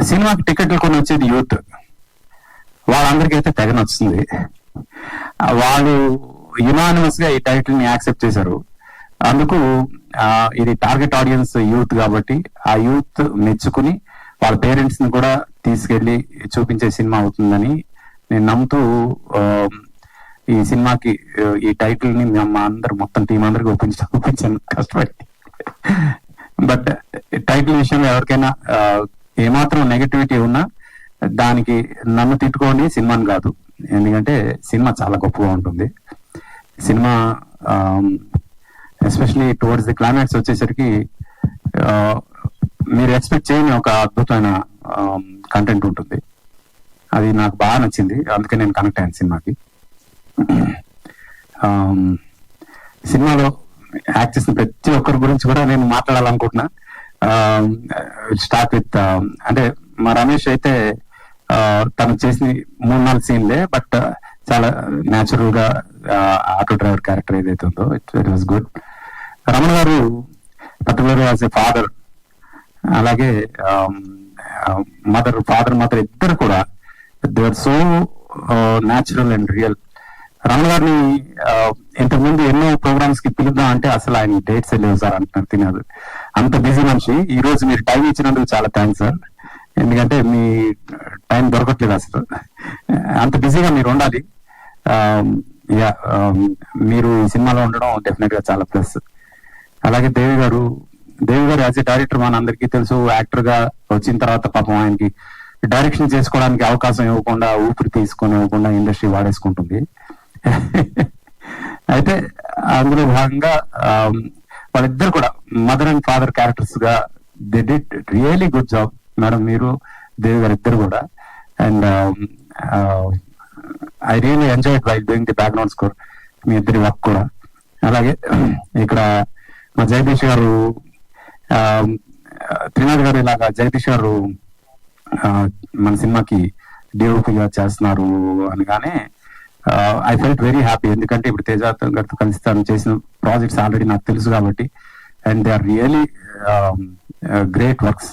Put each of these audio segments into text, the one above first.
సినిమాకి టికెట్లు కొని వచ్చేది యూత్, వాళ్ళందరికీ అయితే తెగ నచ్చుతుంది. వాళ్ళు యునానిమస్ గా ఈ టైటిల్ ని యాక్సెప్ట్ చేశారు. అందుకు ఇది టార్గెట్ ఆడియన్స్ యూత్ కాబట్టి ఆ యూత్ మెచ్చుకుని వాళ్ళ పేరెంట్స్ ని కూడా తీసుకెళ్లి చూపించే సినిమా అవుతుందని నేను నమ్ముతూ ఈ సినిమాకి ఈ టైటిల్ ని మా అందరు మొత్తం టీం అందరికి ఒప్పించాను కష్టపడి. బట్ టైటిల్ విషయంలో ఎవరికైనా ఏమాత్రం నెగటివిటీ ఉన్నా దానికి నన్ను తిట్టుకోండి, సినిమాని కాదు. ఎందుకంటే సినిమా చాలా గొప్పగా ఉంటుంది. Cinema especially towards the climax వచ్చేసరికి మీరు ఎక్స్పెక్ట్ చేయని ఒక అద్భుతమైన కంటెంట్ ఉంటుంది. అది నాకు బాగా నచ్చింది, అందుకే నేను కనెక్ట్ అయ్యాను సినిమాకి. సినిమాలో యాక్ట్ చేసిన ప్రతి ఒక్కరి గురించి కూడా నేను మాట్లాడాలనుకుంటున్నా. స్టార్ట్ విత్ అంటే మా రమేష్ అయితే తను చేసిన 3-4 సీన్లే, బట్ చాలా న్యాచురల్ గా ఆటో డ్రైవర్ క్యారెక్టర్ ఏదైతే ఉందో ఇట్ వాస్ గుడ్. రమణ గారు పర్టికులర్ యాజ్ ఎ ఫాదర్, అలాగే మదర్ ఇద్దరు కూడా they are so natural and real. Ramana గారిని ఇంతకుముందు ఎన్నో ప్రోగ్రామ్స్ కి పిలుద్దాం అంటే అసలు ఆయన డేట్స్ లేవు సార్ అంటున్నారు, తినదు. అంత బిజీ మనిషి. ఈ రోజు మీరు టైం ఇచ్చినందుకు చాలా థ్యాంక్స్ సార్, ఎందుకంటే మీ టైం దొరకట్లేదు అసలు. అంత బిజీగా మీరు ఉండాలి. మీరు ఈ సినిమాలో ఉండడం డెఫినెట్ గా చాలా ప్లస్. అలాగే దేవి గారు యాజ్ ఎ డైరెక్టర్ మన అందరికీ తెలుసు. యాక్టర్ గా వచ్చిన తర్వాత పాపం ఆయనకి డైరెక్షన్ చేసుకోవడానికి అవకాశం ఇవ్వకుండా, ఊపిరి తీసుకొని ఇవ్వకుండా ఇండస్ట్రీ వాడేసుకుంటుంది. అయితే అందులో భాగంగా వాళ్ళిద్దరు కూడా మదర్ అండ్ ఫాదర్ క్యారెక్టర్స్ గా they did really good job madam, మీరు దేవి గారు ఇద్దరు కూడా. And I really enjoyed by doing the background score, మీ ఇద్దరి వర్క్ కూడా. అలాగే ఇక్కడ మా జగదీష్ గారు, త్రినాథ్ గారు ఇలాగా జగదీష్ గారు మన సినిమాకి డిఓపిగా చేస్తున్నారు అనగానే ఐ ఫెల్ట్ వెరీ హ్యాపీ. ఎందుకంటే ఇప్పుడు తేజ గారితో కలిసి తను చేసిన ప్రాజెక్ట్స్ ఆల్రెడీ నాకు తెలుసు కాబట్టి, and they are really great works.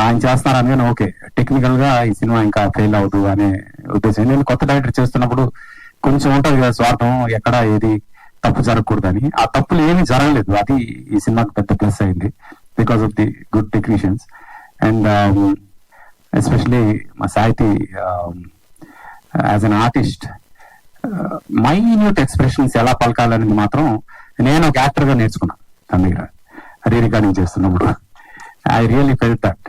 ఆయన చేస్తున్నారు అనగానే ఓకే, టెక్నికల్ గా ఈ సినిమా ఇంకా ఫెయిల్ అవ్వదు అనే ఉద్దేశం. నేను కొత్త డైరెక్టర్ చేస్తున్నప్పుడు కొంచెం ఉంటుంది కదా స్వార్థం, ఎక్కడ ఏది తప్పు జరగకూడదని. ఆ తప్పులు ఏమీ జరగలేదు, అది ఈ సినిమాకి పెద్ద ప్లస్ అయింది because of the good technicians. And especially మా Sahithi as an artist, minute expressions ఎలా పలకాలనేది మాత్రం నేను ఒక యాక్టర్ గా నేర్చుకున్నాను తన దగ్గర రీ రికార్డింగ్ చేస్తున్నప్పుడు. I really felt that.